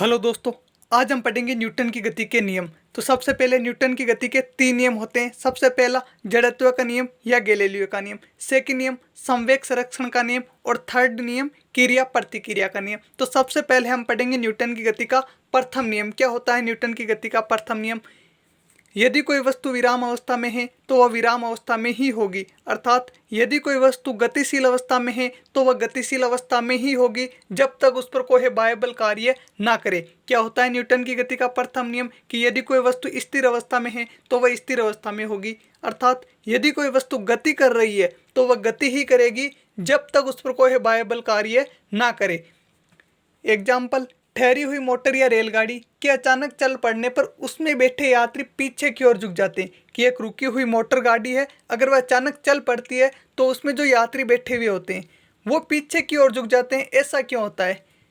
Hello दोस्तों, आज हम पढ़ेंगे न्यूटन की गति के नियम। तो सबसे पहले न्यूटन की गति के 3 नियम होते हैं। सबसे पहला जड़त्व का नियम या गैलीलियो का नियम, सेकंड नियम संवेग संरक्षण का नियम और थर्ड नियम क्रिया प्रतिक्रिया का नियम। तो सबसे पहले हम पढ़ेंगे न्यूटन की गति का प्रथम नियम। क्या होता है न्यूटन की गति का प्रथम नियम? यदि कोई वस्तु विराम अवस्था में है तो वह विराम अवस्था में ही होगी, अर्थात यदि कोई वस्तु गतिशील अवस्था में है तो वह गतिशील अवस्था में ही होगी जब तक उस पर कोई बाह्य बल कार्य ना करे। क्या होता है न्यूटन की गति का प्रथम नियम? कि यदि कोई वस्तु स्थिर अवस्था में है तो वह स्थिर अवस्था में होगी, अर्थात यदि कोई वस्तु गति कर रही है तो वह गति ही करेगी जब तक उस पर कोई बाह्य बल कार्य ना करे। एग्जाम्पल, ठहरी हुई मोटर या रेलगाड़ी के अचानक चल पड़ने पर उसमें बैठे यात्री पीछे की ओर झुक जाते हैं। कि एक रुकी हुई मोटर गाड़ी है, अगर वह अचानक चल पड़ती है तो उसमें जो यात्री बैठे हुए होते हैं वो पीछे की ओर झुक जाते हैं। ऐसा क्यों होता है?